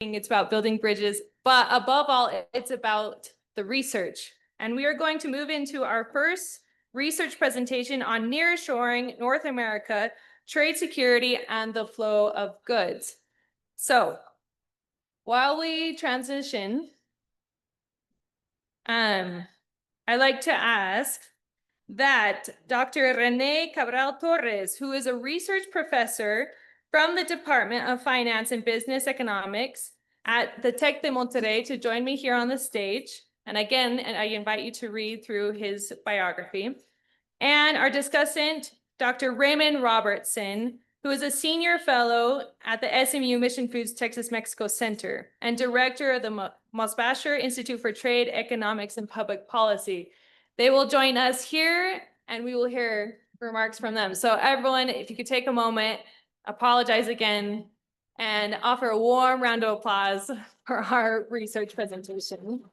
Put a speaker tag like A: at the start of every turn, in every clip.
A: it's about building bridges, but above all, it's about the research. And we are going to move into our first research presentation on nearshoring North America, trade security, and the flow of goods. So while we transition, I'd like to ask that Dr. René Cabral Torres, who is a research professor from the Department of Finance and Business Economics at the Tec de Monterrey, to join me here on the stage. And again, I invite you to read through his biography. And our discussant, Dr. Raymond Robertson, who is a senior fellow at the SMU Mission Foods Texas-Mexico Center and director of the Mosbacher Institute for Trade, Economics, and Public Policy. They will join us here and we will hear remarks from them. So everyone, if you could take a moment, apologize again, and offer a warm round of applause for our research presentation.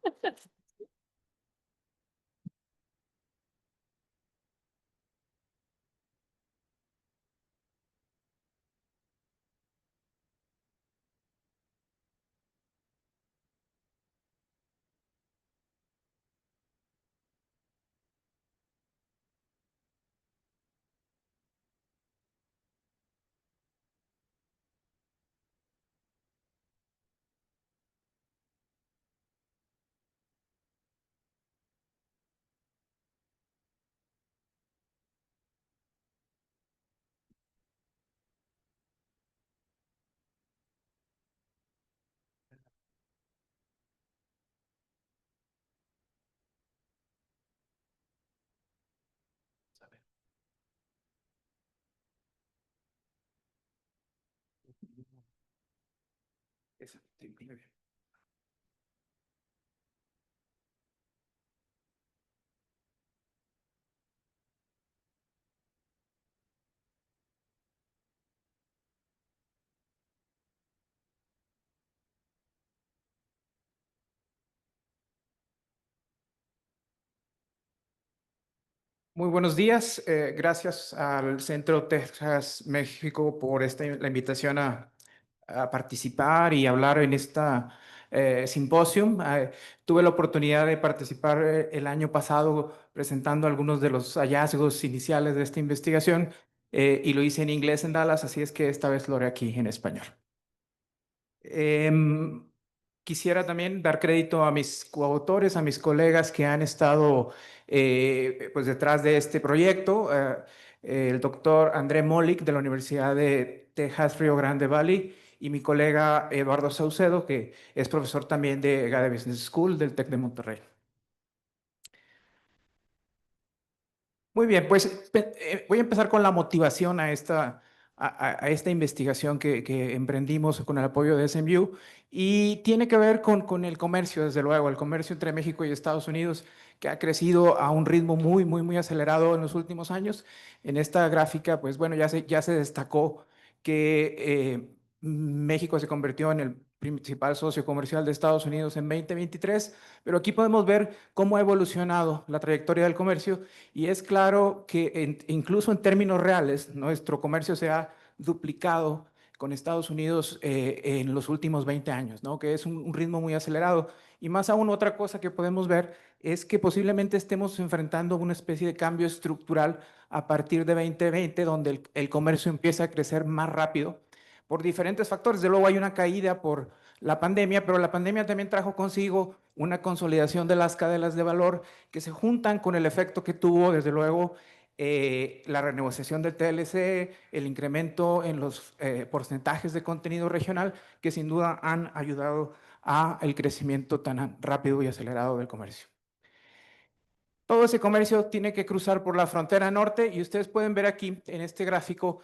B: Muy buenos días. Gracias al Centro Texas México por la invitación a participar y hablar en esta Symposium. Tuve la oportunidad de participar el año pasado presentando algunos de los hallazgos iniciales de esta investigación y lo hice en inglés en Dallas, así es que esta vez lo haré aquí en español. Quisiera también dar crédito a mis coautores, a mis colegas que han estado pues detrás de este proyecto. El doctor André Molik de la Universidad de Texas Rio Grande Valley y mi colega Eduardo Saucedo, que es profesor también de EGADE Business School del Tec de Monterrey. Muy bien, pues voy a empezar con la motivación a esta investigación que emprendimos con el apoyo de SMU y tiene que ver con el comercio, desde luego, el comercio entre México y Estados Unidos, que ha crecido a un ritmo muy acelerado en los últimos años. En esta gráfica, pues bueno, ya se destacó que México se convirtió en el principal socio comercial de Estados Unidos en 2023, pero aquí podemos ver cómo ha evolucionado la trayectoria del comercio y es claro que incluso en términos reales, nuestro comercio se ha duplicado con Estados Unidos en los últimos 20 años, ¿no? Que es un ritmo muy acelerado. Y más aún, otra cosa que podemos ver es que posiblemente estemos enfrentando una especie de cambio estructural a partir de 2020, donde el comercio empieza a crecer más rápido por diferentes factores. De luego hay una caída por la pandemia, pero la pandemia también trajo consigo una consolidación de las cadenas de valor que se juntan con el efecto que tuvo, desde luego, la renegociación del TLC, el incremento en los porcentajes de contenido regional, que sin duda han ayudado al crecimiento tan rápido y acelerado del comercio. Todo ese comercio tiene que cruzar por la frontera norte y ustedes pueden ver aquí en este gráfico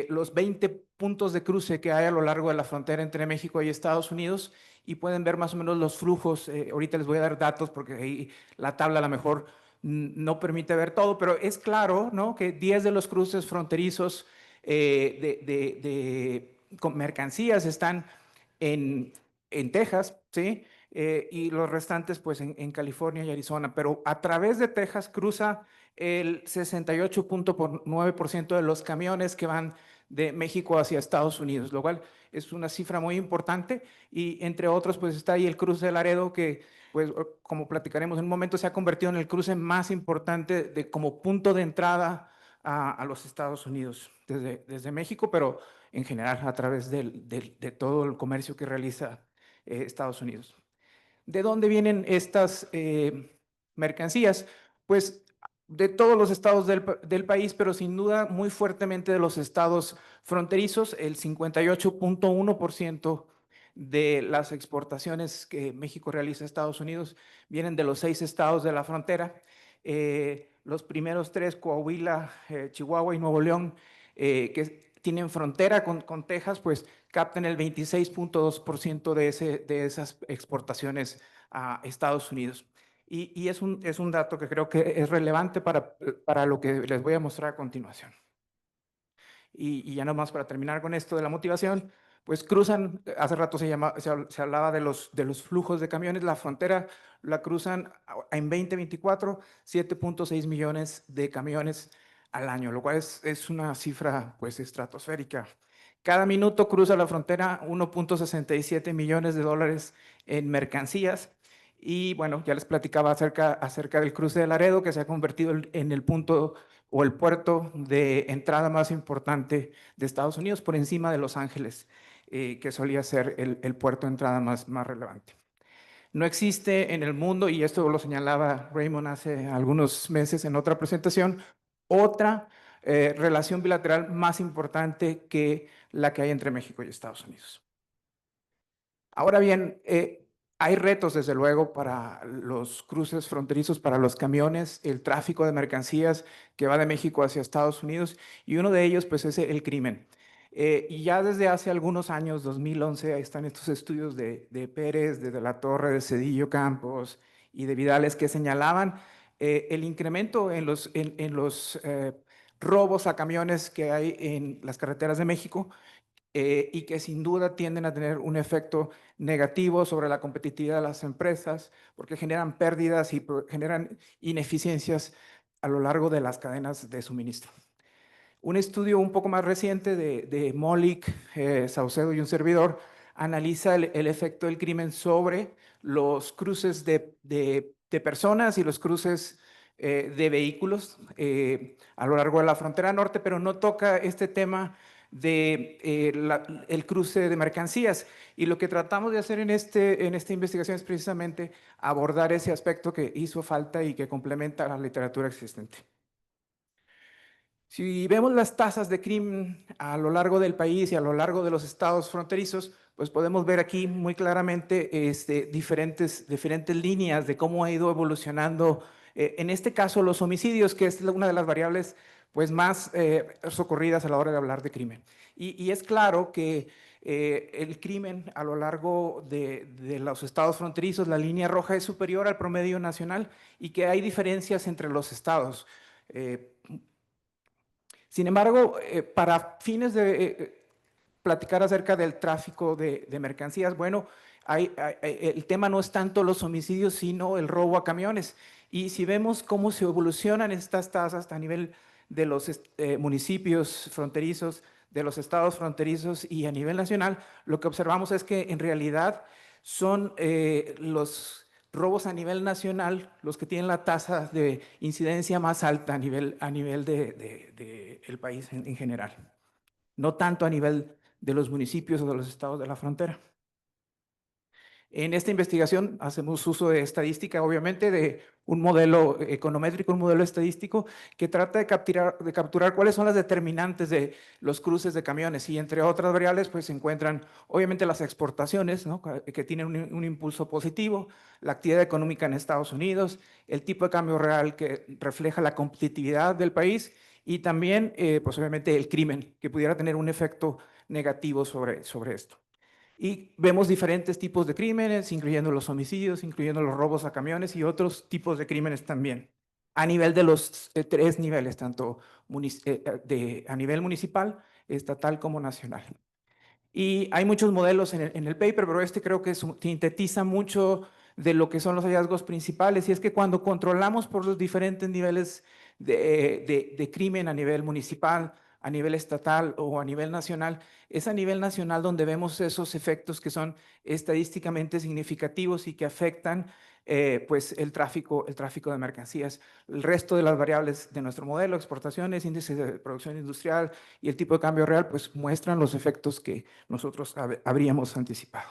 B: los 20 puntos de cruce que hay a lo largo de la frontera entre México y Estados Unidos y pueden ver más o menos los flujos. Ahorita les voy a dar datos porque ahí la tabla a lo mejor no permite ver todo, pero es claro, ¿no?, que 10 de los cruces fronterizos con mercancías están en Texas, ¿sí? Y los restantes pues en California y Arizona, pero a través de Texas cruza el 68.9% de los camiones que van de México hacia Estados Unidos, lo cual es una cifra muy importante. Y entre otros, pues está ahí el cruce de Laredo, que pues como platicaremos en un momento, se ha convertido en el cruce más importante como punto de entrada a los Estados Unidos, desde México, pero en general a través de todo el comercio que realiza Estados Unidos. ¿De dónde vienen estas mercancías? Pues de todos los estados del país, pero sin duda muy fuertemente de los estados fronterizos. El 58.1% de las exportaciones que México realiza a Estados Unidos vienen de los 6 estados de la frontera. Los primeros 3, Coahuila, Chihuahua y Nuevo León, que tienen frontera con Texas, pues captan el 26.2% de esas exportaciones a Estados Unidos. Y es un dato que creo que es relevante para lo que les voy a mostrar a continuación. Y ya nomás para terminar con esto de la motivación, pues cruzan, hace rato se hablaba de los flujos de camiones, la frontera la cruzan en 2024, 7.6 millones de camiones al año, lo cual es una cifra pues estratosférica. Cada minuto cruza la frontera 1.67 millones de dólares en mercancías. Y bueno, ya les platicaba acerca del cruce de Laredo, que se ha convertido en el punto o el puerto de entrada más importante de Estados Unidos, por encima de Los Ángeles, que solía ser el puerto de entrada más relevante. No existe en el mundo, y esto lo señalaba Raymond hace algunos meses en otra presentación, otra relación bilateral más importante que la que hay entre México y Estados Unidos. Ahora bien, hay retos, desde luego, para los cruces fronterizos, para los camiones, el tráfico de mercancías que va de México hacia Estados Unidos, y uno de ellos, pues, es el crimen. Y ya desde hace algunos años, 2011, ahí están estos estudios de Pérez, de la Torre, de Cedillo Campos y de Vidales, que señalaban el incremento en los robos a camiones que hay en las carreteras de México, y que sin duda tienden a tener un efecto negativo sobre la competitividad de las empresas, porque generan pérdidas y generan ineficiencias a lo largo de las cadenas de suministro. Un estudio un poco más reciente de Molik, Saucedo y un servidor analiza el efecto del crimen sobre los cruces de personas y los cruces de vehículos a lo largo de la frontera norte, pero no toca este tema el cruce de mercancías. Y lo que tratamos de hacer en esta investigación es precisamente abordar ese aspecto que hizo falta y que complementa la literatura existente. Si vemos las tasas de crimen a lo largo del país y a lo largo de los estados fronterizos, pues podemos ver aquí muy claramente diferentes líneas de cómo ha ido evolucionando, en este caso, los homicidios, que es una de las variables pues, más socorridas a la hora de hablar de crimen. Y es claro que el crimen a lo largo de los estados fronterizos, la línea roja es superior al promedio nacional y que hay diferencias entre los estados. Sin embargo, para fines de platicar acerca del tráfico de mercancías, bueno, el tema no es tanto los homicidios, sino el robo a camiones. Y si vemos cómo se evolucionan estas tasas a nivel de los municipios fronterizos, de los estados fronterizos y a nivel nacional, lo que observamos es que en realidad son los robos a nivel nacional los que tienen la tasa de incidencia más alta a nivel del país en general, no tanto a nivel de los municipios o de los estados de la frontera. En esta investigación hacemos uso de estadística, obviamente, de un modelo econométrico, un modelo estadístico que trata de capturar cuáles son las determinantes de los cruces de camiones, y entre otras variables pues se encuentran obviamente las exportaciones, ¿no?, que tienen un impulso positivo, la actividad económica en Estados Unidos, el tipo de cambio real que refleja la competitividad del país, y también pues obviamente el crimen, que pudiera tener un efecto negativo sobre esto. Y vemos diferentes tipos de crímenes, incluyendo los homicidios, incluyendo los robos a camiones y otros tipos de crímenes también, a nivel de los 3 niveles, tanto a nivel municipal, estatal como nacional. Y hay muchos modelos en el paper, pero creo que sintetiza mucho de lo que son los hallazgos principales, y es que cuando controlamos por los diferentes niveles de crimen a nivel municipal, a nivel estatal o a nivel nacional, es a nivel nacional donde vemos esos efectos que son estadísticamente significativos y que afectan pues el tráfico de mercancías. El resto de las variables de nuestro modelo, exportaciones, índices de producción industrial y el tipo de cambio real, pues muestran los efectos que nosotros habríamos anticipado.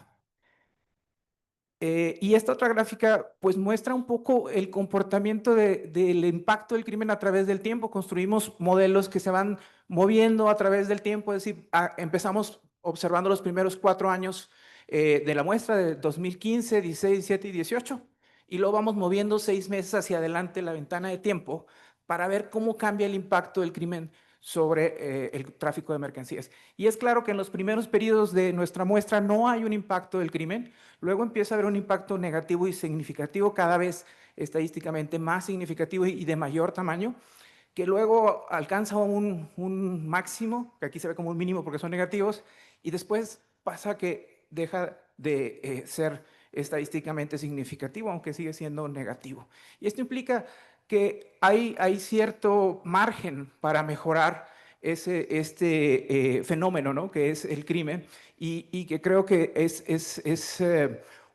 B: Y esta otra gráfica pues muestra un poco el comportamiento del impacto del crimen a través del tiempo. Construimos modelos que se van moviendo a través del tiempo, es decir, empezamos observando los primeros 4 años de la muestra de 2015, 16, 17 y 18, y luego vamos moviendo 6 meses hacia adelante la ventana de tiempo para ver cómo cambia el impacto del crimen sobre el tráfico de mercancías. Y es claro que en los primeros periodos de nuestra muestra no hay un impacto del crimen. Luego empieza a haber un impacto negativo y significativo, cada vez estadísticamente más significativo y de mayor tamaño, que luego alcanza un máximo, que aquí se ve como un mínimo porque son negativos, y después pasa que deja de ser estadísticamente significativo, aunque sigue siendo negativo. Y esto implica que hay cierto margen para mejorar este fenómeno, ¿no? Que es el crimen, y que creo que es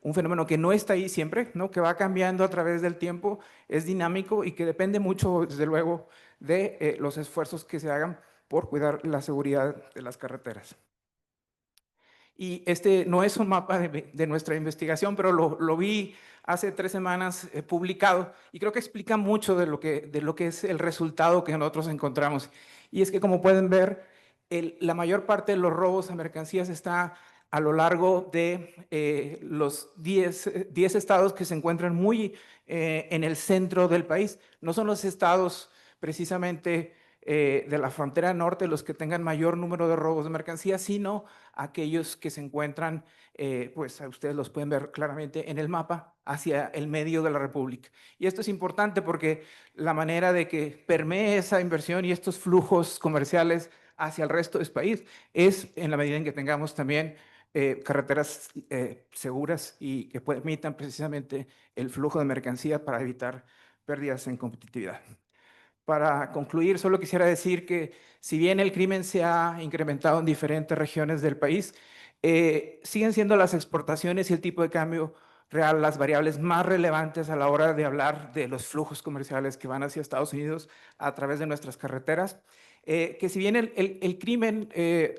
B: un fenómeno que no está ahí siempre, ¿no? Que va cambiando a través del tiempo, es dinámico y que depende mucho, desde luego, de los esfuerzos que se hagan por cuidar la seguridad de las carreteras. Y este no es un mapa de nuestra investigación, pero lo vi hace 3 semanas publicado, y creo que explica mucho de lo que es el resultado que nosotros encontramos. Y es que, como pueden ver, la mayor parte de los robos a mercancías está a lo largo de los 10 estados que se encuentran muy en el centro del país. No son los estados precisamente de la frontera norte los que tengan mayor número de robos de mercancías, sino aquellos que se encuentran, pues ustedes los pueden ver claramente en el mapa, hacia el medio de la República. Y esto es importante porque la manera de que permee esa inversión y estos flujos comerciales hacia el resto del país es en la medida en que tengamos también carreteras seguras y que permitan precisamente el flujo de mercancía para evitar pérdidas en competitividad. Para concluir, solo quisiera decir que si bien el crimen se ha incrementado en diferentes regiones del país, siguen siendo las exportaciones y el tipo de cambio real las variables más relevantes a la hora de hablar de los flujos comerciales que van hacia Estados Unidos a través de nuestras carreteras. Que si bien el crimen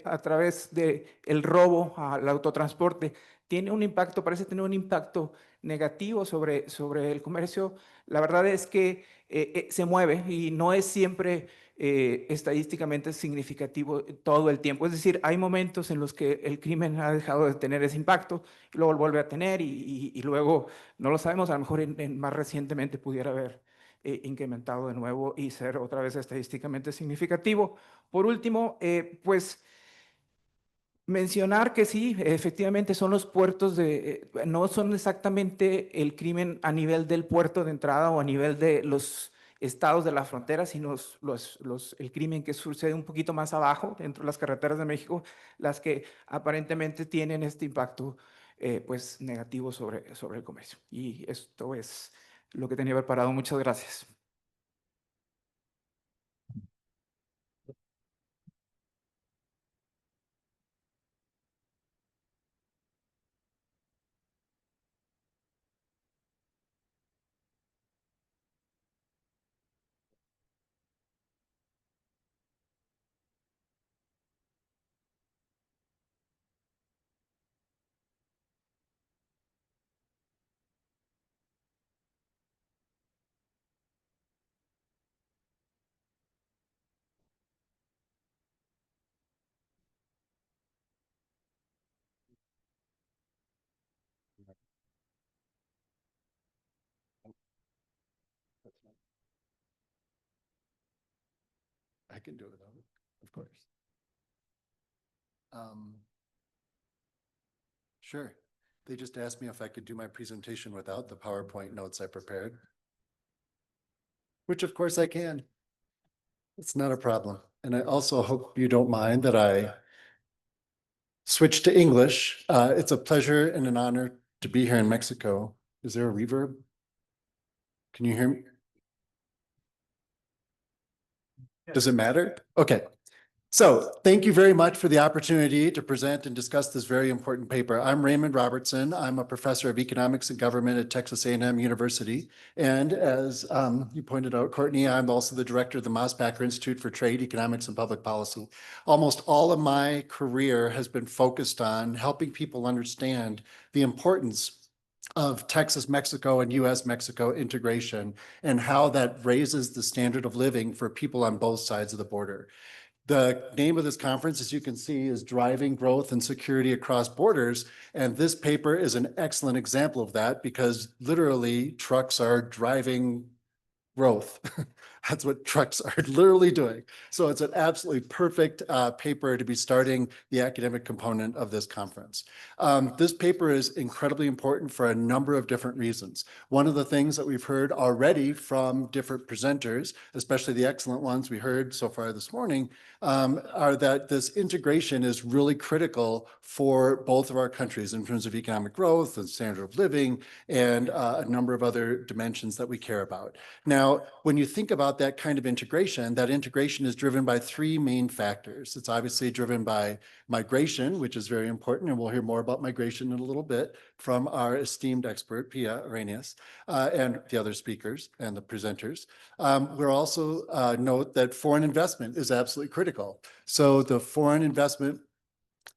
B: a través del robo al autotransporte tiene un impacto, parece tener un impacto negativo sobre el comercio, la verdad es que se mueve y no es siempre estadísticamente significativo todo el tiempo. Es decir, hay momentos en los que el crimen ha dejado de tener ese impacto y luego lo vuelve a tener y luego no lo sabemos, a lo mejor más recientemente pudiera haber incrementado de nuevo y ser otra vez estadísticamente significativo. Por último, pues mencionar que sí, efectivamente son los puertos no son exactamente el crimen a nivel del puerto de entrada o a nivel de los estados de la frontera, sino el crimen que sucede un poquito más abajo, dentro de las carreteras de México, las que aparentemente tienen este impacto pues negativo sobre el comercio. Y esto es lo que tenía preparado. Muchas gracias.
C: I can do it without it, of course. Sure. They just asked me if I could do my presentation without the PowerPoint notes I prepared. Which of course I can. It's not a problem. And I also hope you don't mind that I switch to English. It's a pleasure and an honor to be here in Mexico. Is there a reverb? Can you hear me? Does it matter? Okay. So thank you very much for the opportunity to present and discuss this very important paper. I'm Raymond Robertson. I'm a professor of economics and government at Texas A&M University. And as you pointed out, Courtney, I'm also the director of the Mosbacher Institute for Trade, Economics, and Public Policy. Almost all of my career has been focused on helping people understand the importance of Texas-Mexico and US-Mexico integration and how that raises the standard of living for people on both sides of the border. The name of this conference, as you can see, is Driving Growth and Security Across Borders. And this paper is an excellent example of that because literally trucks are driving growth. That's what trucks are literally doing. So it's an absolutely perfect paper to be starting the academic component of this conference. This paper is incredibly important for a number of different reasons. One of the things that we've heard already from different presenters, especially the excellent ones we heard so far this morning, are that this integration is really critical for both of our countries in terms of economic growth and standard of living and a number of other dimensions that we care about. Now, when you think about that kind of integration, that integration is driven by three main factors. It's obviously driven by migration, which is very important, and we'll hear more about migration in a little bit from our esteemed expert, Pia René, and the other speakers and the presenters. We'll also note that foreign investment is absolutely critical. So the foreign investment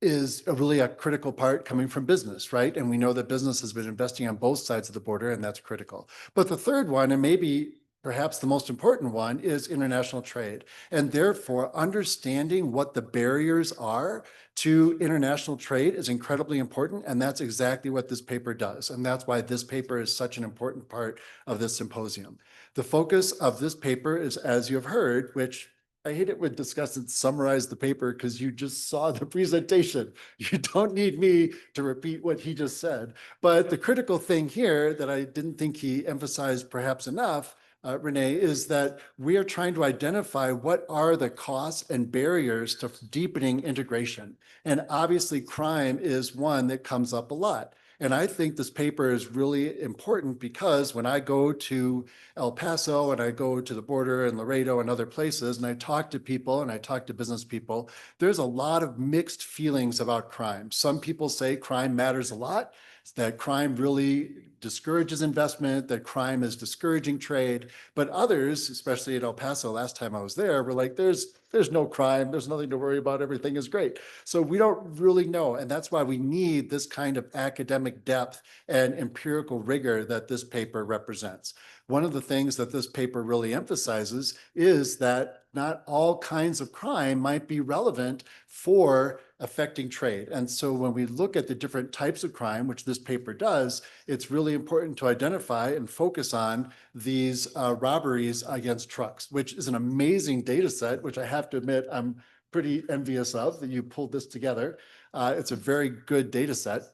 C: is really a critical part coming from business, right? And we know that business has been investing on both sides of the border, and that's critical. But the third one, and maybe perhaps the most important one, is international trade. And therefore, understanding what the barriers are to international trade is incredibly important. And that's exactly what this paper does. And that's why this paper is such an important part of this symposium. The focus of this paper is, as you have heard, which I hate it when Discussant summarize the paper because you just saw the presentation. You don't need me to repeat what he just said. But the critical thing here that I didn't think he emphasized perhaps enough, René, is that we are trying to identify what are the costs and barriers to deepening integration. And obviously crime is one that comes up a lot. And I think this paper is really important because when I go to El Paso and I go to the border and Laredo and other places and I talk to people and I talk to business people, there's a lot of mixed feelings about crime. Some people say crime matters a lot, that crime really discourages investment, that crime is discouraging trade. But others, especially in El Paso, last time I was there, were like, there's no crime, there's nothing to worry about, everything is great. So we don't really know. And that's why we need this kind of academic depth and empirical rigor that this paper represents. One of the things that this paper really emphasizes is that not all kinds of crime might be relevant for affecting trade. And so when we look at the different types of crime, which this paper does, it's really important to identify and focus on these robberies against trucks, which is an amazing data set, which I have to admit I'm pretty envious of that you pulled this together. It's a very good data set.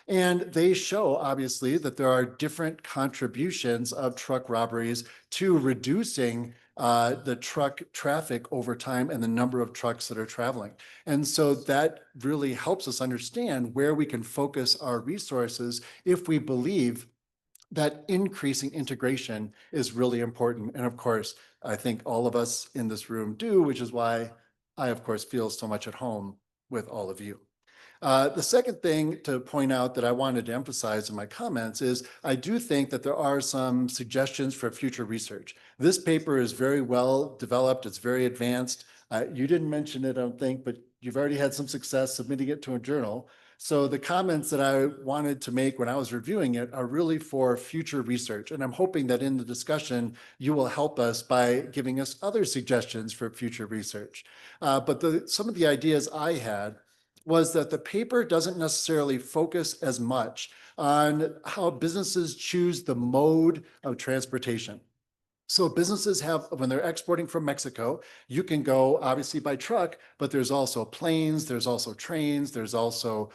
C: And they show, obviously, that there are different contributions of truck robberies to reducing the truck traffic over time and the number of trucks that are traveling. And so that really helps us understand where we can focus our resources if we believe that increasing integration is really important. And of course, I think all of us in this room do, which is why I, of course, feel so much at home with all of you. The second thing to point out that I wanted to emphasize in my comments is I do think that there are some suggestions for future research. This paper is very well developed. It's very advanced. You didn't mention it, I don't think, but you've already had some success submitting it to a journal. So the comments that I wanted to make when I was reviewing it are really for future research. And I'm hoping that in the discussion, you will help us by giving us other suggestions for future research. But some of the ideas I had was that the paper doesn't necessarily focus as much on how businesses choose the mode of transportation. So businesses have, when they're exporting from Mexico, you can go obviously by truck, but there's also planes, there's also trains, there's also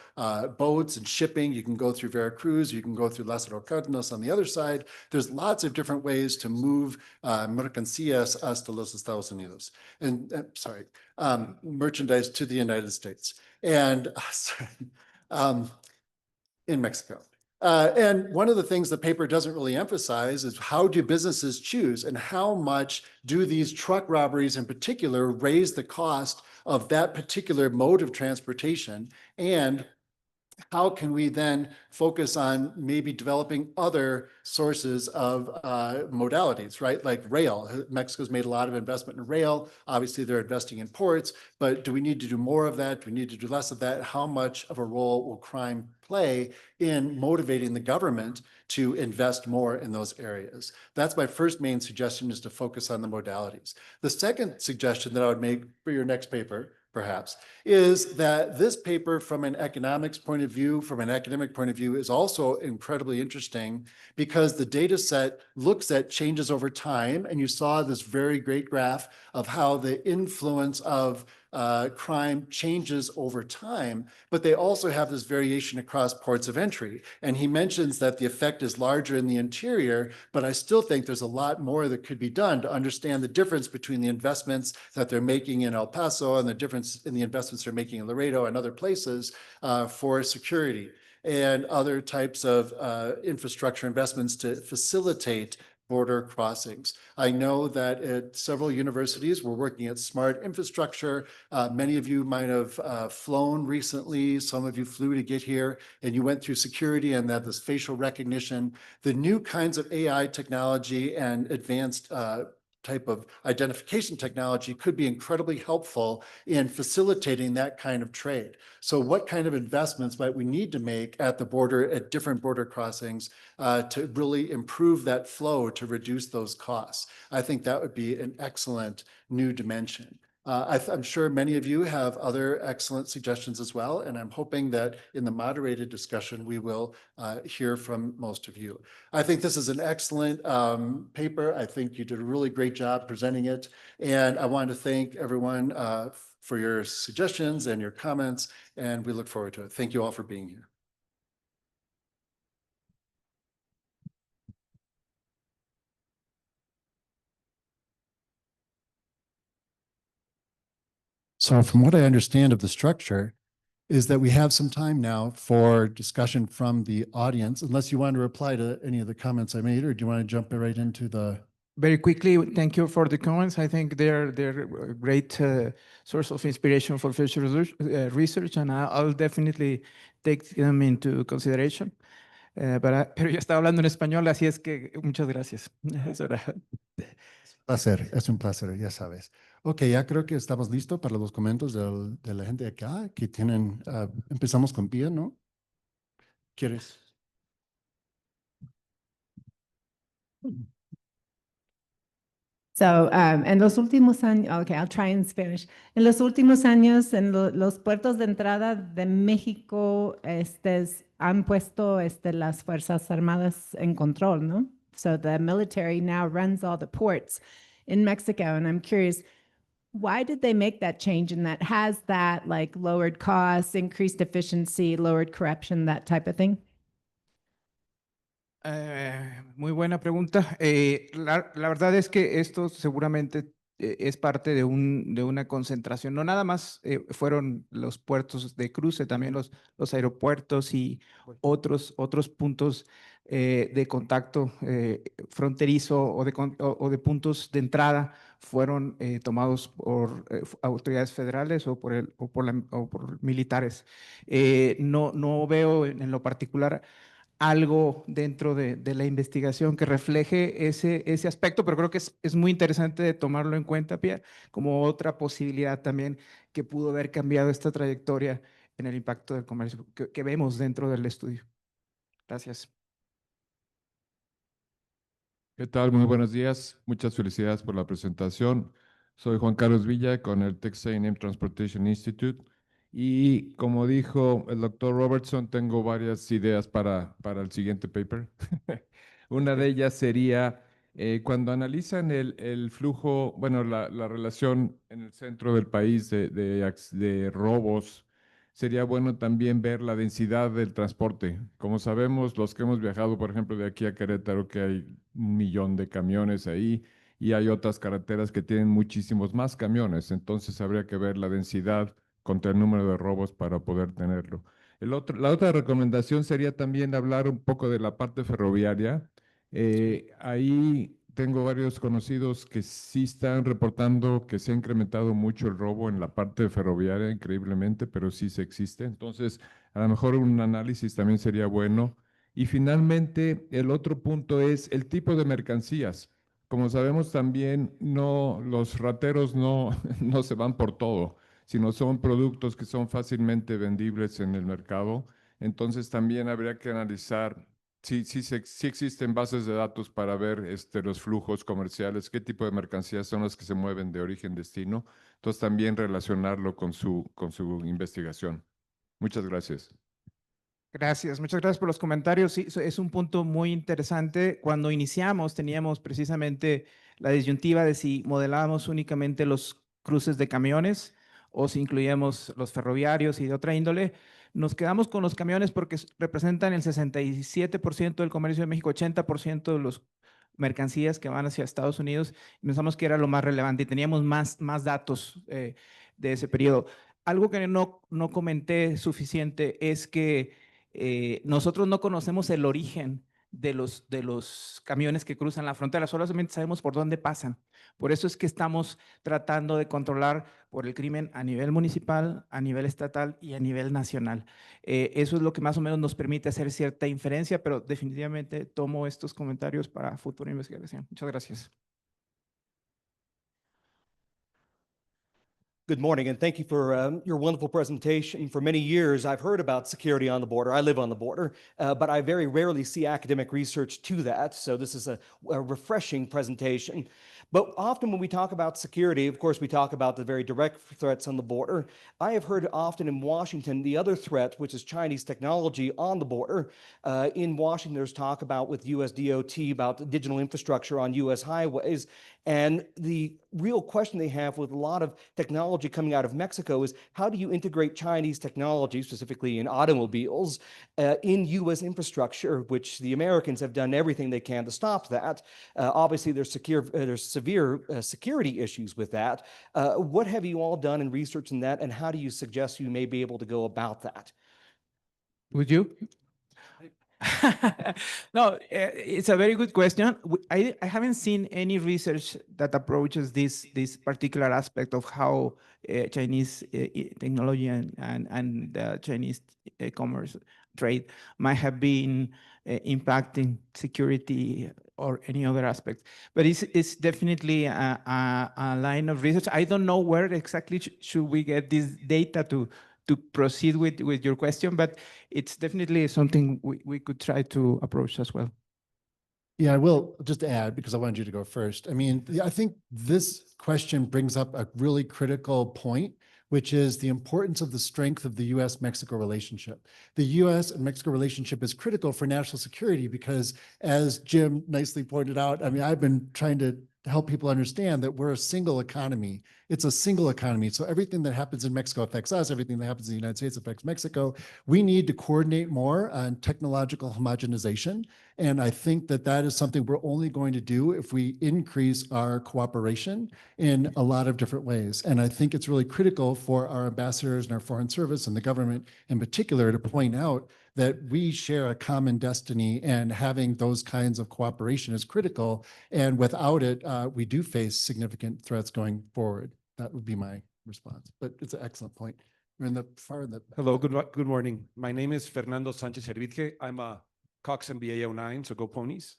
C: boats and shipping. You can go through Veracruz, you can go through Lázaro Cárdenas on the other side. There's lots of different ways to move mercancías hasta los Estados Unidos. And merchandise to the United States. And in Mexico. And one of the things the paper doesn't really emphasize is how do businesses choose and how much do these truck robberies in particular raise the cost of that particular mode of transportation, and how can we then focus on maybe developing other sources of modalities, right? Like rail. Mexico's made a lot of investment in rail. Obviously, they're investing in ports, but do we need to do more of that? Do we need to do less of that? How much of a role will crime play in motivating the government to invest more in those areas? That's my first main suggestion, is to focus on the modalities. The second suggestion that I would make for your next paper, perhaps, is that this paper from an economics point of view, from an academic point of view, is also incredibly interesting because the data set looks at changes over time. And you saw this very great graph of how the influence of crime changes over time, but they also have this variation across ports of entry. And he mentions that the effect is larger in the interior, but I still think there's a lot more that could be done to understand the difference between the investments that they're making in El Paso and the difference in the investments they're making in Laredo and other places for security and other types of infrastructure investments to facilitate border crossings. I know that at several universities, we're working at smart infrastructure. Many of you might have flown recently. Some of you flew to get here, and you went through security and that this facial recognition. The new kinds of AI technology and advanced type of identification technology could be incredibly helpful in facilitating that kind of trade. So what kind of investments might we need to make at the border, at different border crossings, to really improve that flow to reduce those costs? I think that would be an excellent new dimension. I'm sure many of you have other excellent suggestions as well, and I'm hoping that in the moderated discussion, we will hear from most of you. I think this is an excellent paper. I think you did a really great job presenting it, and I want to thank everyone for your suggestions and your comments, and we look forward to it. Thank you all for being here. So from what I understand of the structure is that we have some time now for discussion from the audience, unless you want to reply to any of the comments I made, or do you want to jump right into the...
B: Very quickly, thank you for the comments. I think they're a great source of inspiration for future research, and I'll definitely take them into consideration. Pero yo estaba hablando en español, así es que muchas gracias. Eso era.
C: Placer, es un placer, ya sabes. Ok, ya creo que estamos listos para los comentarios de la gente acá que tienen. Empezamos con Pia, ¿no? ¿Quieres?
D: So, en los últimos años, okay, I'll try in Spanish. En los últimos años, en los puertos de entrada de México, han puesto las Fuerzas Armadas en control, ¿no? So the military now runs all the ports in Mexico, and I'm curious, why did they make that change? And that has that like lowered costs, increased efficiency, lowered corruption, that type of thing?
B: Muy buena pregunta. La verdad es que esto seguramente es parte de una concentración. No nada más fueron los puertos de cruce, también los aeropuertos y otros puntos de contacto fronterizo o de puntos de entrada fueron tomados por autoridades federales o por militares. No veo en lo particular algo dentro de la investigación que refleje ese aspecto, pero creo que es muy interesante de tomarlo en cuenta, Pia, como otra posibilidad también que pudo haber cambiado esta trayectoria en el impacto del comercio que vemos dentro del estudio. Gracias.
E: ¿Qué tal? Muy buenos días. Muchas felicidades por la presentación. Soy Juan Carlos Villa con el Texas A&M Transportation Institute. Y como dijo el doctor Robertson, tengo varias ideas para el siguiente paper. Una de ellas sería cuando analizan el flujo, bueno, la relación en el centro del país de robos, sería bueno también ver la densidad del transporte. Como sabemos, los que hemos viajado, por ejemplo, de aquí a Querétaro, que hay 1 millón de camiones ahí, y hay otras carreteras que tienen muchísimos más camiones. Entonces habría que ver la densidad contra el número de robos para poder tenerlo. La otra recomendación sería también hablar un poco de la parte ferroviaria. Ahí tengo varios conocidos que sí están reportando que se ha incrementado mucho el robo en la parte ferroviaria, increíblemente, pero sí se existe. Entonces, a lo mejor un análisis también sería bueno. Y finalmente, el otro punto es el tipo de mercancías. Como sabemos también, no, los rateros no, no se van por todo, sino son productos que son fácilmente vendibles en el mercado. Entonces también habría que analizar si existen bases de datos para ver los flujos comerciales, qué tipo de mercancías son las que se mueven de origen-destino. Entonces también relacionarlo con su investigación. Muchas gracias.
B: Gracias, muchas gracias por los comentarios. Sí, es un punto muy interesante. Cuando iniciamos teníamos precisamente la disyuntiva de si modelábamos únicamente los cruces de camiones o si incluíamos los ferroviarios y de otra índole. Nos quedamos con los camiones porque representan el 67% del comercio de México, 80% de los mercancías que van hacia Estados Unidos. Y pensamos que era lo más relevante y teníamos más datos de ese periodo. Algo que no comenté suficiente es que nosotros no conocemos el origen de los camiones que cruzan la frontera, solamente sabemos por dónde pasan. Por eso es que estamos tratando de controlar por el crimen a nivel municipal, a nivel estatal y a nivel nacional. Eso es lo que más o menos nos permite hacer cierta inferencia, pero definitivamente tomo estos comentarios para futura investigación. Muchas gracias.
F: Good morning, and thank you for your wonderful presentation. For many years, I've heard about security on the border. I live on the border, but I very rarely see academic research to that. So this is a refreshing presentation. But often when we talk about security, of course, we talk about the very direct threats on the border. I have heard often in Washington the other threat, which is Chinese technology on the border. In Washington, there's talk about with US DOT about digital infrastructure on US highways. And the real question they have with a lot of technology coming out of Mexico is how do you integrate Chinese technology, specifically in automobiles, in US infrastructure, which the Americans have done everything they can to stop that. Obviously, there's severe security issues with that. What have you all done in research in that, and how do you suggest you may be able to go about that?
B: Would you? No, it's a very good question. I haven't seen any research that approaches this particular aspect of how Chinese technology and Chinese commerce trade might have been impacting security or any other aspect. But it's definitely a line of research. I don't know where exactly should we get this data to proceed with your question, but it's definitely something we could try to approach as well.
C: Yeah, I will just add, because I wanted you to go first. I mean, I think this question brings up a really critical point, which is the importance of the strength of the US-Mexico relationship. The US and Mexico relationship is critical for national security because, as Jim nicely pointed out, I mean, I've been trying to help people understand that we're a single economy. It's a single economy. So everything that happens in Mexico affects us. Everything that happens in the United States affects Mexico. We need to coordinate more on technological homogenization. And I think that that is something we're only going to do if we increase our cooperation in a lot of different ways. And I think it's really critical for our ambassadors and our foreign service and the government in particular to point out that we share a common destiny, and having those kinds of cooperation is critical. And without it, we do face significant threats going forward. That would be my response, but it's an excellent point. We're in the far in the.
G: Hello, good morning. My name is Fernando Sanchez Hervidje. I'm a Cox MBA 09, so go ponies.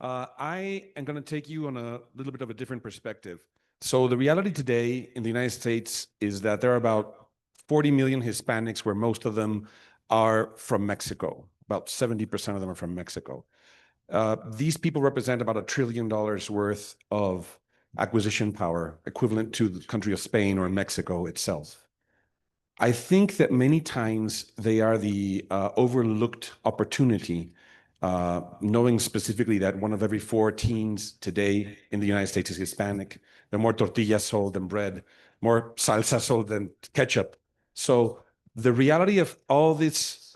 G: I am going to take you on a little bit of a different perspective. So the reality today in the United States is that there are about 40 million Hispanics, where most of them are from Mexico. About 70% of them are from Mexico. These people represent about $1 trillion worth of acquisition power, equivalent to the country of Spain or Mexico itself. I think that many times they are the overlooked opportunity, knowing specifically that 1 of every 4 teens today in the United States is Hispanic. There are more tortillas sold than bread, more salsa sold than ketchup. So the reality of all this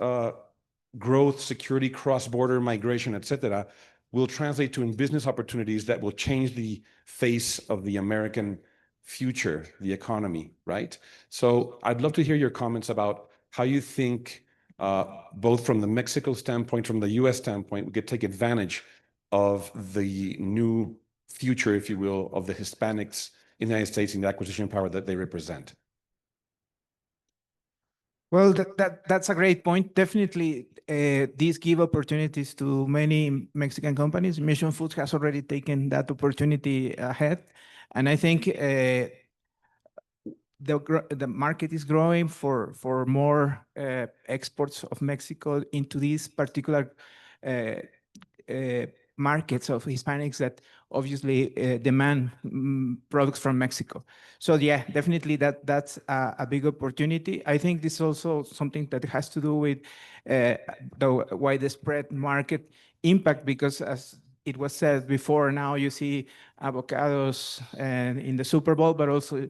G: growth, security, cross-border migration, et cetera, will translate to in business opportunities that will change the face of the American future, the economy, right? So I'd love to hear your comments about how you think both from the Mexico standpoint, from the US standpoint, we could take advantage of the new future, if you will, of the Hispanics in the United States and the acquisition power that they represent.
B: Well, that's a great point. Definitely, these give opportunities to many Mexican companies. Mission Foods has already taken that opportunity ahead. And I think the market is growing for more exports of Mexico into these particular markets of Hispanics that obviously demand products from Mexico. So yeah, definitely that's a big opportunity. I think this is also something that has to do with the widespread market impact, because as it was said before, now you see avocados in the Super Bowl, but also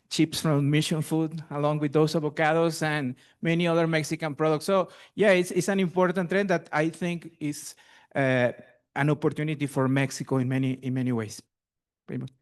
B: chips from Mission Food along with those avocados and many other Mexican products. So yeah, it's an important trend that I think is an opportunity for Mexico in many ways. Raymond.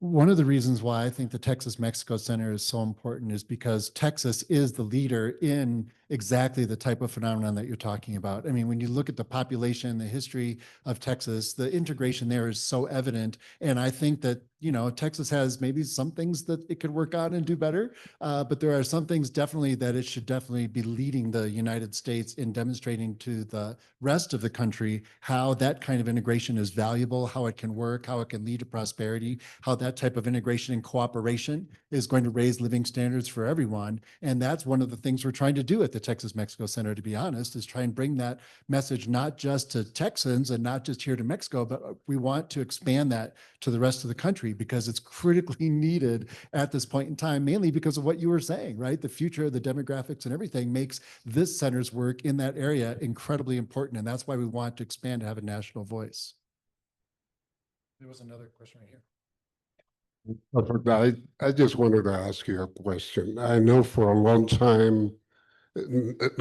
C: One of the reasons why I think the Texas Mexico Center is so important is because Texas is the leader in exactly the type of phenomenon that you're talking about. I mean, when you look at the population, the history of Texas, the integration there is so evident. And I think that, you know, Texas has maybe some things that it could work on and do better, but there are some things definitely that it should definitely be leading the United States in demonstrating to the rest of the country how that kind of integration is valuable, how it can work, how it can lead to prosperity, how that type of integration and cooperation is going to raise living standards for everyone. And that's one of the things we're trying to do at the Texas Mexico Center, to be honest, is try and bring that message not just to Texans and not just here to Mexico, but we want to expand that to the rest of the country because it's critically needed at this point in time, mainly because of what you were saying, right? The future, the demographics and everything makes this center's work in that area incredibly important. And that's why we want to expand to have a national voice. There was another question right here.
H: I just wanted to ask you a question. I know for a long time,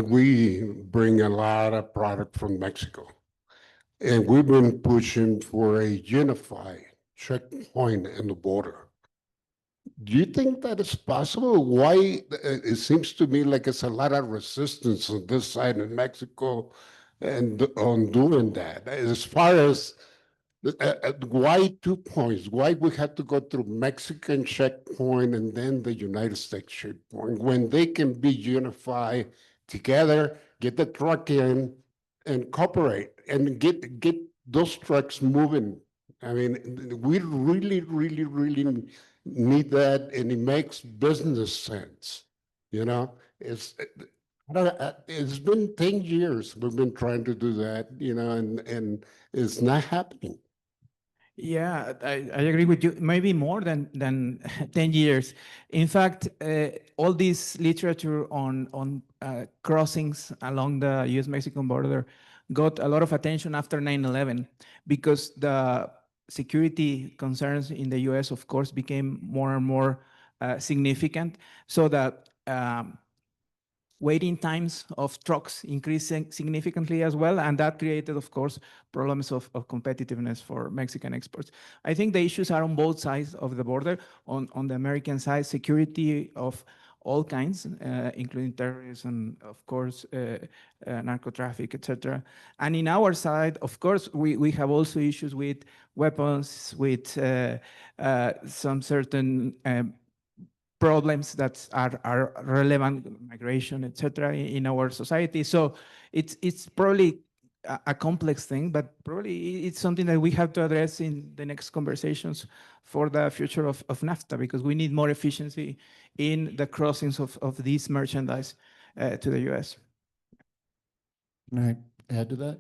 H: we bring a lot of product from Mexico, and we've been pushing for a unified checkpoint in the border. Do you think that is possible? Why? It seems to me like it's a lot of resistance on this side in Mexico and on doing that. As far as why 2 points? Why we have to go through Mexican checkpoint and then the United States checkpoint when they can be unified together, get the truck in and cooperate and get those trucks moving? I mean, we really need that, and it makes business sense. You know, it's been 10 years we've been trying to do that, you know, and it's not happening.
B: Yeah, I agree with you. Maybe more than 10 years. In fact, all this literature on crossings along the U.S.-Mexican border got a lot of attention after 9/11 because the security concerns in the U.S., of course, became more and more significant. So that waiting times of trucks increasing significantly as well. And that created, of course, problems of competitiveness for Mexican exports. I think the issues are on both sides of the border. On the American side, security of all kinds, including terrorism, of course, narco traffic, etc. And in our side, of course, we have also issues with weapons, with some certain problems that are relevant, migration, etc., in our society. So it's probably a complex thing, but probably it's something that we have to address in the next conversations for the future of NAFTA, because we need more efficiency in the crossings of these merchandise to the US.
C: Can I add to that?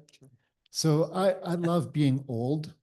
C: So I love being old.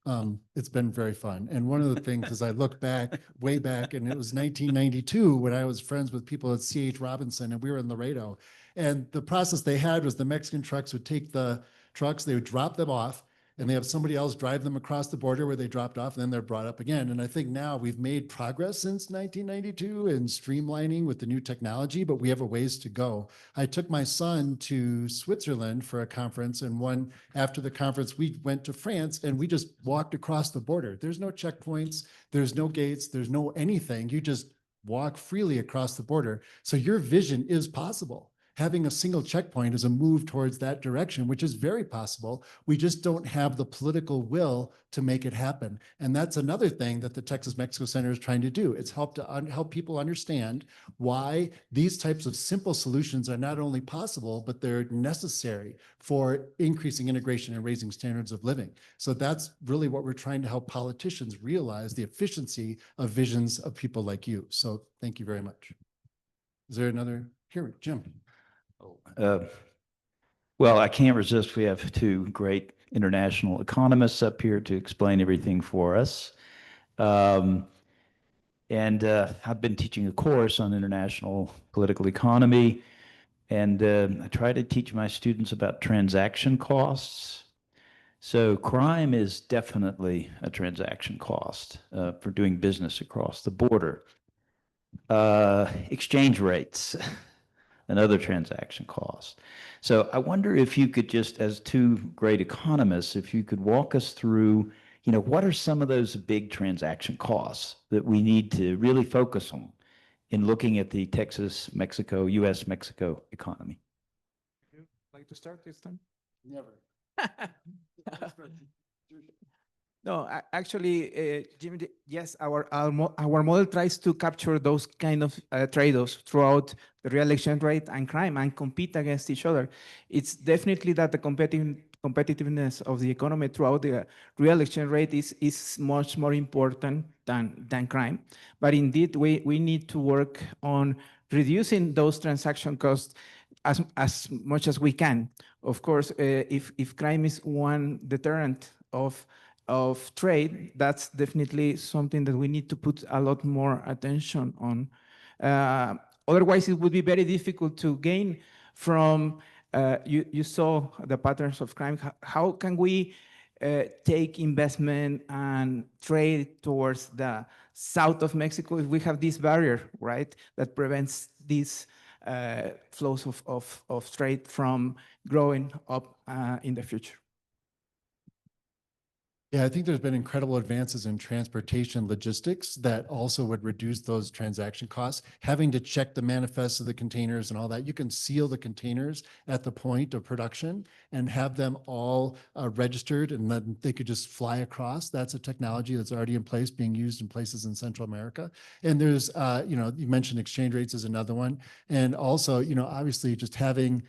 C: It's been very fun. And one of the things is I look back, way back, and it was 1992 when I was friends with people at C.H. Robinson, and we were in Laredo. And the process they had was the Mexican trucks would take the trucks, they would drop them off, and they have somebody else drive them across the border where they dropped off, and then they're brought up again. And I think now we've made progress since 1992 in streamlining with the new technology, but we have a ways to go. I took my son to Switzerland for a conference, and after the conference, we went to France, and we just walked across the border. There's no checkpoints, there's no gates, there's no anything. You just walk freely across the border. So your vision is possible. having a single checkpoint is a move towards that direction, which is very possible. We just don't have the political will to make it happen. And that's another thing that the Texas Mexico Center is trying to do. It's help people understand why these types of simple solutions are not only possible, but they're necessary for increasing integration and raising standards of living. So that's really what we're trying to help politicians realize, the efficiency of visions of people like you. So thank you very much. Is there another? Here, Jim.
I: Well, I can't resist. We have two great international economists up here to explain everything for us. I've been teaching a course on international political economy, and I try to teach my students about transaction costs. So crime is definitely a transaction cost for doing business across the border. Exchange rates, another transaction cost. So I wonder if you could just, as two great economists, if you could walk us through, what are some of those big transaction costs that we need to really focus on in looking at the Texas-Mexico, U.S.-Mexico economy?
B: Would you like to start this time?
C: Never.
B: No, actually, Jimmy, yes, our model tries to capture those kind of trade-offs throughout the real exchange rate and crime and compete against each other. It's definitely that the competitiveness of the economy throughout the real exchange rate is much more important than crime. But indeed, we need to work on reducing those transaction costs as much as we can. Of course, if crime is one deterrent of trade, that's definitely something that we need to put a lot more attention on. Otherwise, it would be very difficult to gain from, you saw the patterns of crime. How can we take investment and trade towards the south of Mexico if we have this barrier, right, that prevents these flows of trade from growing up in the future?
C: Yeah, I think there's been incredible advances in transportation logistics that also would reduce those transaction costs. Having to check the manifests of the containers and all that, you can seal the containers at the point of production and have them all registered, and then they could just fly across. That's a technology that's already in place, being used in places in Central America. And there's, you mentioned exchange rates is another one. And also, obviously just having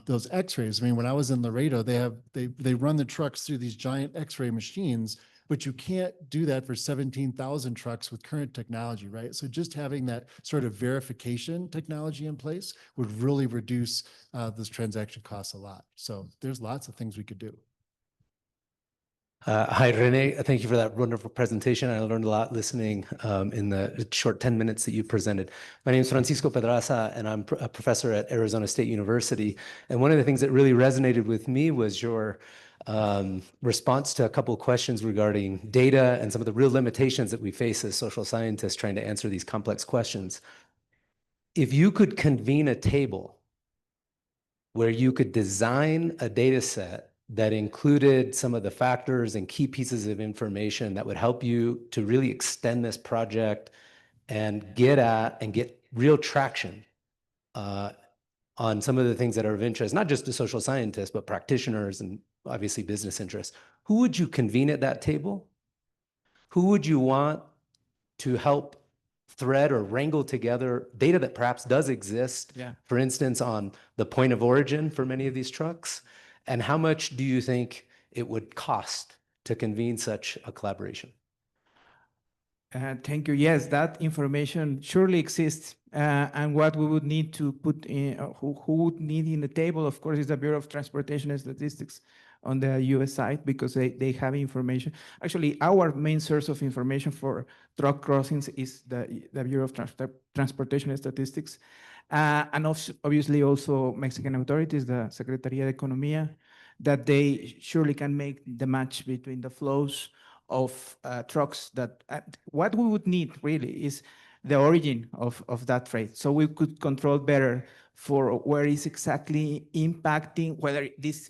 C: those x-rays. I mean, when I was in Laredo, they run the trucks through these giant x-ray machines, but you can't do that for 17,000 trucks with current technology, right? So just having that sort of verification technology in place would really reduce those transaction costs a lot. So there's lots of things we could do.
J: Hi, René. Thank you for that wonderful presentation. I learned a lot listening in the short 10 minutes that you presented. My name is Francisco Pedraza, and I'm a professor at Arizona State University. And one of the things that really resonated with me was your response to a couple of questions regarding data and some of the real limitations that we face as social scientists trying to answer these complex questions. If you could convene a table where you could design a data set that included some of the factors and key pieces of information that would help you to really extend this project and get real traction on some of the things that are of interest, not just to social scientists, but practitioners and obviously business interests. Who would you convene at that table? Who would you want to help thread or wrangle together data that perhaps does exist, for instance, on the point of origin for many of these trucks? And how much do you think it would cost to convene such a collaboration?
B: Thank you. Yes, that information surely exists. And what we would need to put in, who would need in the table, of course, is the Bureau of Transportation and Statistics on the US side, because they have information. Actually, our main source of information for truck crossings is the Bureau of Transportation and Statistics. And obviously also Mexican authorities, the Secretaría de Economía, that they surely can make the match between the flows of trucks. That what we would need really is the origin of that freight, so we could control better for where is exactly impacting, whether this,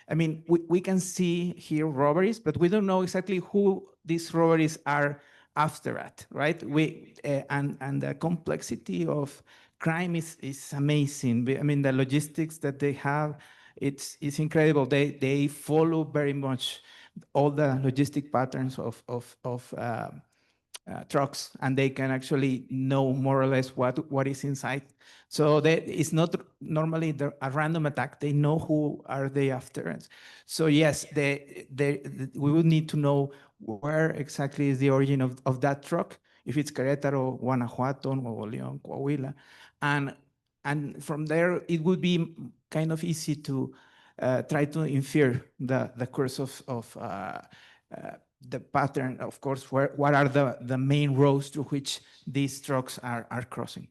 B: I mean, we can see here robberies, but we don't know exactly who these robberies are after that, right? And the complexity of crime is amazing. I mean, the logistics that they have, it's incredible. They follow very much all the logistic patterns of trucks, and they can actually know more or less what is inside. So it's not normally a random attack. They know who are they after. So yes, we would need to know where exactly is the origin of that truck, if it's Querétaro, Guanajuato, Nuevo León, Coahuila. And from there, it would be kind of easy to try to infer the course of the pattern, of course, what are the main roads through which these trucks are crossing.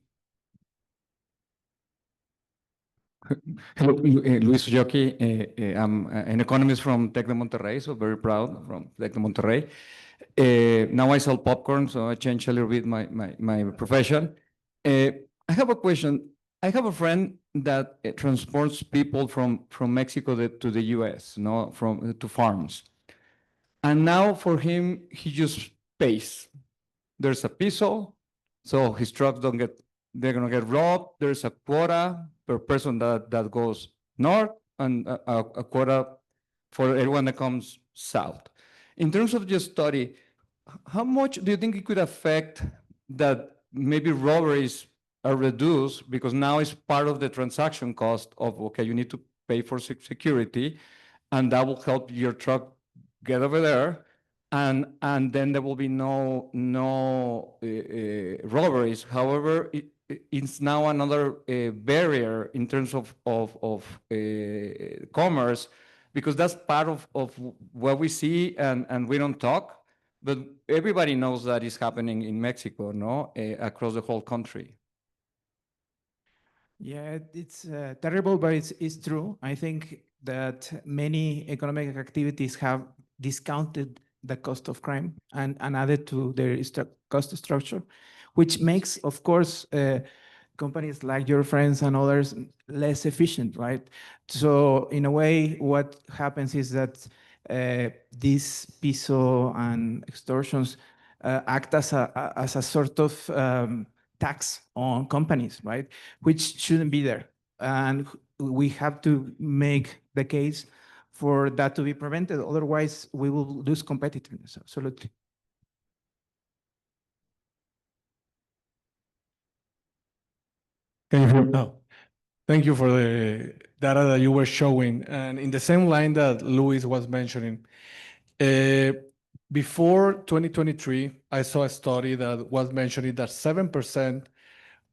K: Hello, Luis Jockey. I'm an economist from Tec de Monterrey, so very proud from Tec de Monterrey. Now I sell popcorn, so I changed a little bit my profession. I have a question. I have a friend that transports people from Mexico to the US, to farms. And now for him, he just pays. There's a piso, so his trucks they're gonna get robbed. There's a quota per person that goes north, and a quota for everyone that comes south. In terms of your study, how much do you think it could affect that maybe robberies are reduced, because now it's part of the transaction cost of, okay, you need to pay for security, and that will help your truck get over there, and then there will be no robberies. However, it's now another barrier in terms of commerce, because that's part of what we see, and we don't talk, but everybody knows that is happening in Mexico, across the whole country.
B: Yeah, it's terrible, but it's true. I think that many economic activities have discounted the cost of crime and added to their cost structure, which makes, of course, companies like your friends and others less efficient, right? So in a way, what happens is that these piso and extortions act as a sort of tax on companies, right? Which shouldn't be there. And we have to make the case for that to be prevented. Otherwise, we will lose competitiveness. Absolutely.
L: Thank you for the data that you were showing. And in the same line that Luis was mentioning, before 2023, I saw a study that was mentioning that 7%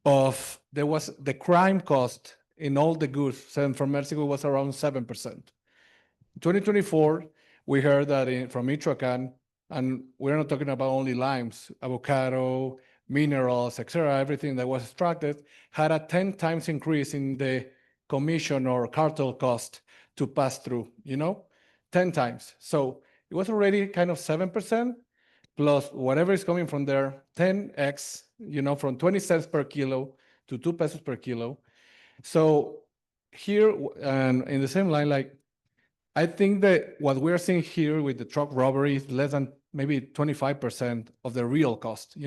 L: of the crime cost in all the goods sent from Mexico was around 7%. In 2024, we heard that from Michoacan, and we're not talking about only limes, avocado, minerals, etc., everything that was extracted had a 10 times increase in the commission or cartel cost to pass through, 10 times. So it was already kind of 7% plus whatever is coming from there, 10x, from 20 cents per kilo to 2 pesos per kilo. So here, and in the same line, like, I think that what we're seeing here with the truck robbery is less than maybe 25% of the real cost,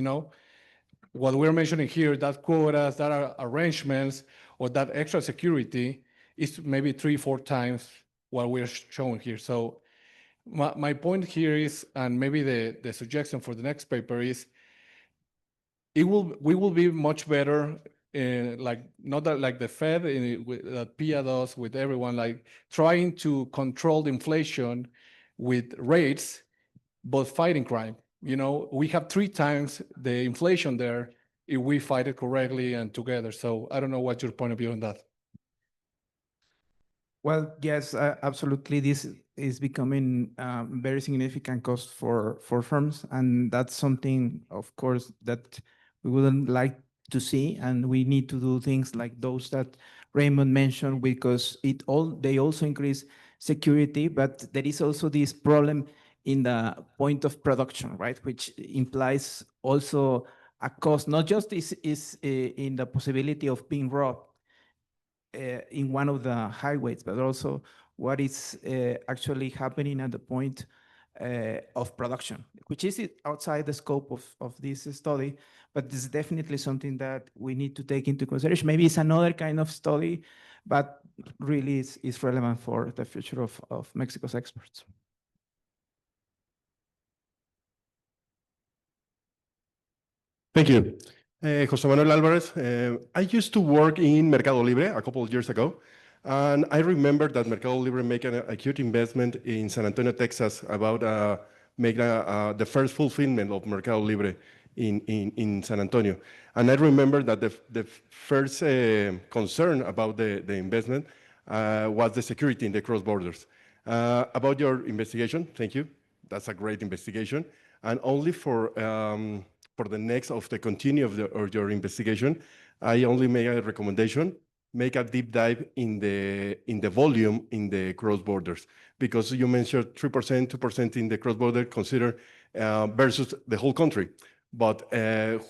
L: What we're mentioning here, that quotas, that are arrangements, or that extra security is maybe 3-4 times what we're showing here. So my point here is, and maybe the suggestion for the next paper is, we will be much better, like not that like the Fed that PIA does with everyone, like trying to control the inflation with rates, but fighting crime. We have 3 times the inflation there if we fight it correctly and together. So I don't know what's your point of view on that.
B: Well, yes, absolutely. This is becoming very significant cost for firms, and that's something, of course, that we wouldn't like to see, and we need to do things like those that Raymond mentioned, because they also increase security, but there is also this problem in the point of production, right? Which implies also a cost, not just is in the possibility of being robbed in one of the highways, but also what is actually happening at the point of production, which is outside the scope of this study, but this is definitely something that we need to take into consideration. Maybe it's another kind of study, but really is relevant for the future of Mexico's exports.
M: Thank you. José Manuel Álvarez. I used to work in Mercado Libre a couple of years ago, and I remember that Mercado Libre made a huge investment in San Antonio, Texas, about making the first fulfillment of Mercado Libre in San Antonio. And I remember that the first concern about the investment was the security in the cross borders. About your investigation, thank you. That's a great investigation. And only for the next of the continue of your investigation, I only make a recommendation, make a deep dive in the volume in the cross borders, because you mentioned 3%, 2% in the cross border consider versus the whole country. But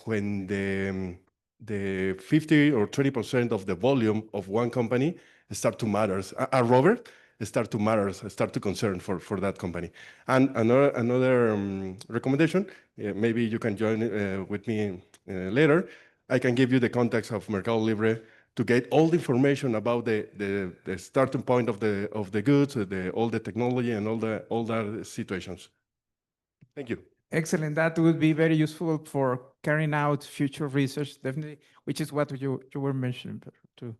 M: when the 50 or 20% of the volume of one company start to matter, Robert, start to matter, start to concern for that company. And another recommendation, maybe you can join with me later. I can give you the contacts of Mercado Libre to get all the information about the starting point of the goods, all the technology and all the situations. Thank you.
B: Excellent. That would be very useful for carrying out future research, definitely, which is what you were mentioning, Pedro, too.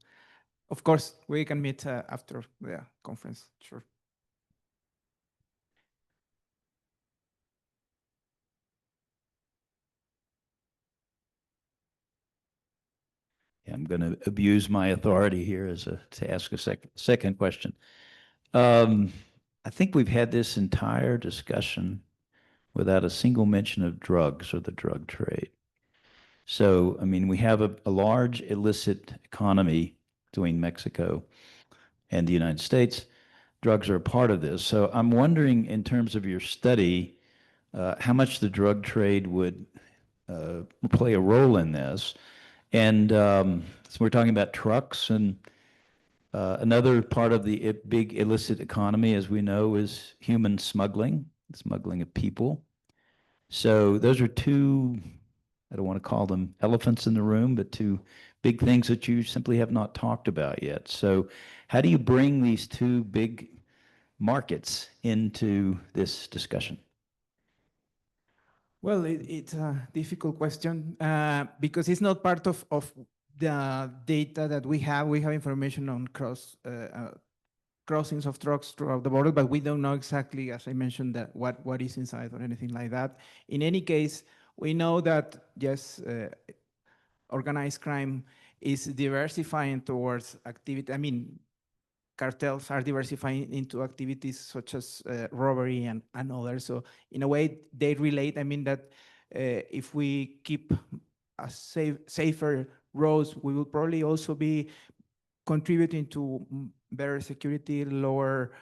B: Of course, we can meet after the conference, sure.
I: Yeah, I'm going to abuse my authority here to ask a second question. I think we've had this entire discussion without a single mention of drugs or the drug trade. So, I mean, we have a large illicit economy between Mexico and the United States. Drugs are a part of this. So I'm wondering, in terms of your study, how much the drug trade would play a role in this. And so we're talking about trucks, and another part of the big illicit economy, as we know, is human smuggling of people. So those are two, I don't want to call them elephants in the room, but two big things that you simply have not talked about yet. So how do you bring these two big markets into this discussion?
B: Well, it's a difficult question because it's not part of the data that we have. We have information on crossings of trucks throughout the border, but we don't know exactly, as I mentioned, that what is inside or anything like that. In any case, we know that, yes, organized crime is diversifying towards activity. I mean, cartels are diversifying into activities such as robbery and others. So in a way, they relate. I mean that if we keep a safer roads, we will probably also be contributing to better security, lower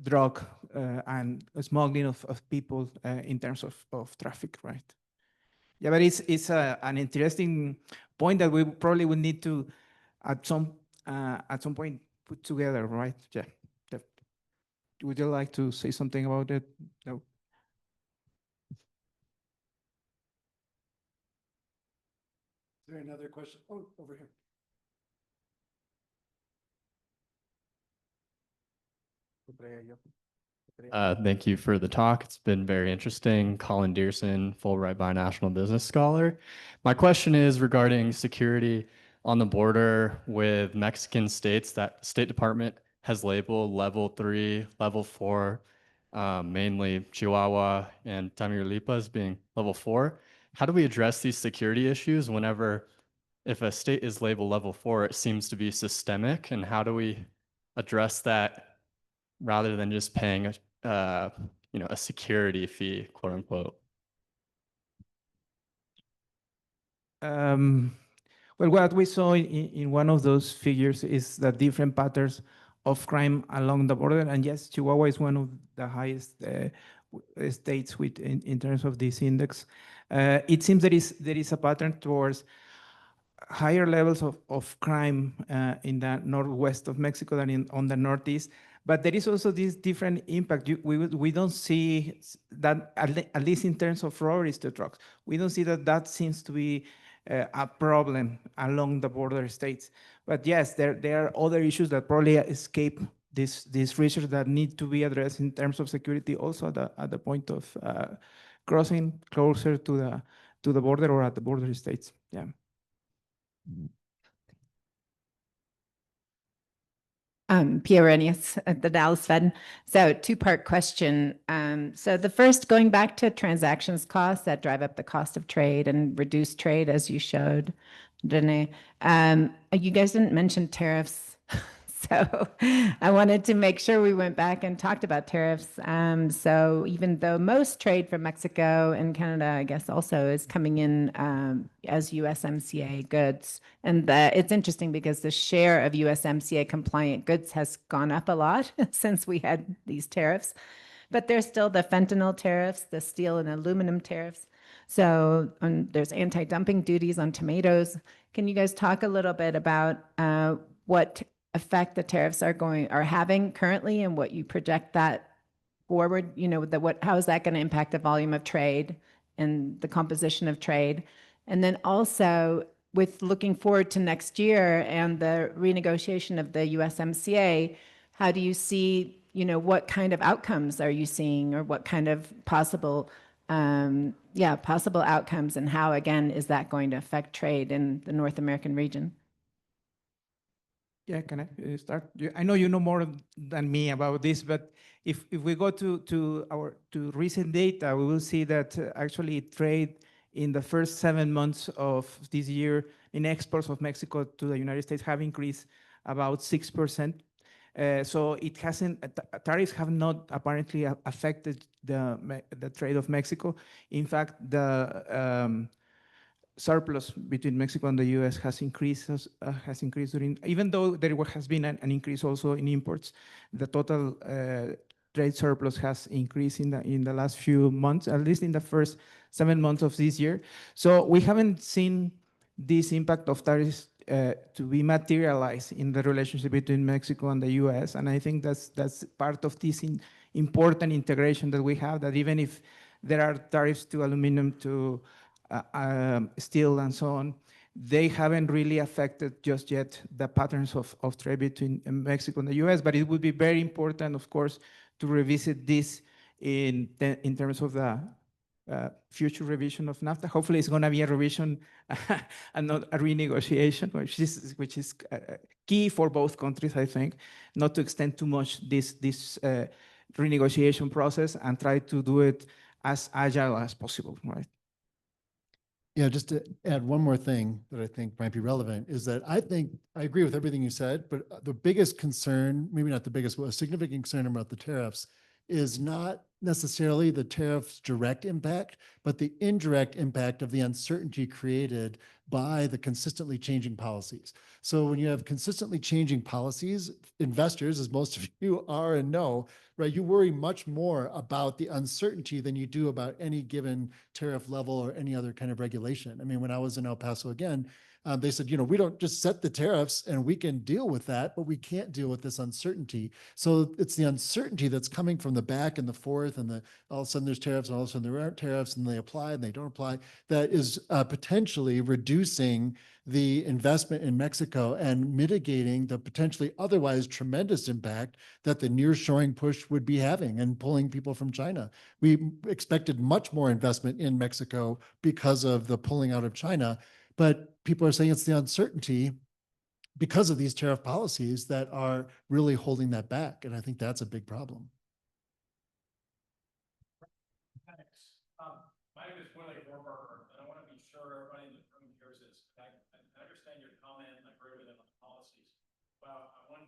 B: drug and smuggling of people in terms of traffic, right? Yeah, but it's an interesting point that we probably would need to at some point put together, right? Yeah. Would you like to say something about it? No.
C: Is there another question? Oh, over here.
N: Thank you for the talk. It's been very interesting. Colin Dearson, Fulbright Binational Business Scholar. My question is regarding security on the border with Mexican states that State Department has labeled level 3, level 4, mainly Chihuahua and Tamaulipas being level 4. How do we address these security issues whenever, if a state is labeled level 4, it seems to be systemic, and how do we address that rather than just paying a security fee, quote unquote?
B: Well, what we saw in one of those figures is the different patterns of crime along the border. And yes, Chihuahua is one of the highest states in terms of this index. It seems there is a pattern towards higher levels of crime in the northwest of Mexico than on the northeast. But there is also this different impact. We don't see that, at least in terms of road trucks, we don't see that that seems to be a problem along the border states. But yes, there are other issues that probably escape this research that need to be addressed in terms of security also at the point of crossing closer to the border or at the border states. Yeah.
D: Pia Renius at the Dallas Fed. So two-part question. So the first, going back to transactions costs that drive up the cost of trade and reduce trade, as you showed, René. You guys didn't mention tariffs. So I wanted to make sure we went back and talked about tariffs. So even though most trade from Mexico and Canada, I guess also is coming in as USMCA goods. And it's interesting because the share of USMCA compliant goods has gone up a lot since we had these tariffs. But there's still the fentanyl tariffs, the steel and aluminum tariffs. So there's anti-dumping duties on tomatoes. Can you guys talk a little bit about what effect the tariffs are having currently and what you project that forward, how is that going to impact the volume of trade and the composition of trade? And then also with looking forward to next year and the renegotiation of the USMCA, how do you see, what kind of outcomes are you seeing or what kind of possible outcomes, and how, again, is that going to affect trade in the North American region?
B: Yeah, can I start? I know you know more than me about this, but if we go to recent data, we will see that actually trade in the first 7 months of this year in exports of Mexico to the United States have increased about 6%. So it hasn't, tariffs have not apparently affected the trade of Mexico. In fact, the surplus between Mexico and the U.S. has increased during, even though there has been an increase also in imports, the total trade surplus has increased in the last few months, at least in the first 7 months of this year. So we haven't seen this impact of tariffs to be materialized in the relationship between Mexico and the U.S. And I think that's part of this important integration that we have, that even if there are tariffs to aluminum, to steel and so on, they haven't really affected just yet the patterns of trade between Mexico and the US, but it would be very important, of course, to revisit this in terms of the future revision of NAFTA. Hopefully it's going to be a revision and not a renegotiation, which is key for both countries, I think, not to extend too much this renegotiation process and try to do it as agile as possible, right?
C: Yeah, just to add one more thing that I think might be relevant is that I agree with everything you said, but the biggest concern, maybe not the biggest, but a significant concern about the tariffs is not necessarily the tariff's direct impact, but the indirect impact of the uncertainty created by the consistently changing policies. So when you have consistently changing policies, investors, as most of you are and know, right, you worry much more about the uncertainty than you do about any given tariff level or any other kind of regulation. I mean, when I was in El Paso again, they said, we don't just set the tariffs and we can deal with that, but we can't deal with this uncertainty. So it's the uncertainty that's coming from the back and the forth, and all of a sudden there's tariffs, and all of a sudden there aren't tariffs, and they apply and they don't apply, that is potentially reducing the investment in Mexico and mitigating the potentially otherwise tremendous impact that the nearshoring push would be having and pulling people from China. We expected much more investment in Mexico because of the pulling out of China. But people are saying it's the uncertainty because of these tariff policies that are really holding that back. And I think that's a big problem.
O: Thanks. My name is Willie Warburger, and I want to be sure everybody in the room hears this. I understand your comment and I agree with it on the policies. But I want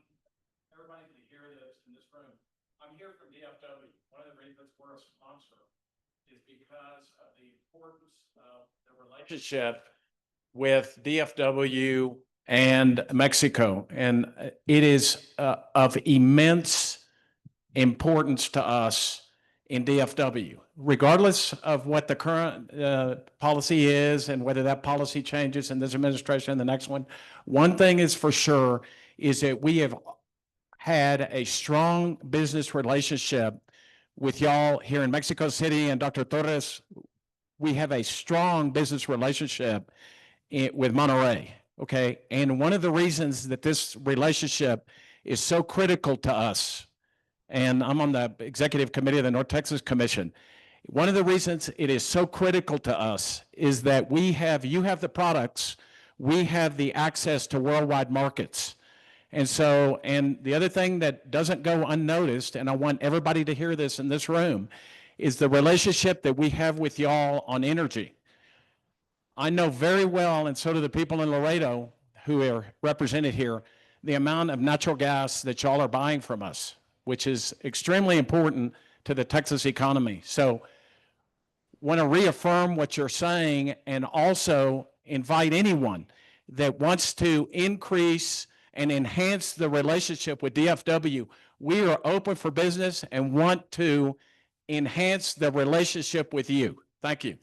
O: everybody to hear this in this room. I'm here from DFW. One of the reasons we're a sponsor is because of the importance of the relationship with DFW and Mexico. And it is of immense importance to us in DFW, regardless of what the current policy is and whether that policy changes in this administration and the next one. One thing is for sure is that we have had a strong business relationship with y'all here in Mexico City, and Dr. Torres, we have a strong business relationship with Monterrey, okay? And one of the reasons that this relationship is so critical to us, and I'm on the executive committee of the North Texas Commission, one of the reasons it is so critical to us is that you have the products, we have the access to worldwide markets. And so, and the other thing that doesn't go unnoticed, and I want everybody to hear this in this room, is the relationship that we have with y'all on energy. I know very well, and so do the people in Laredo who are represented here, the amount of natural gas that y'all are buying from us, which is extremely important to the Texas economy. So want to reaffirm what you're saying and also invite anyone that wants to increase and enhance the relationship with DFW. We are open for business and want to enhance the relationship with you. Thank you.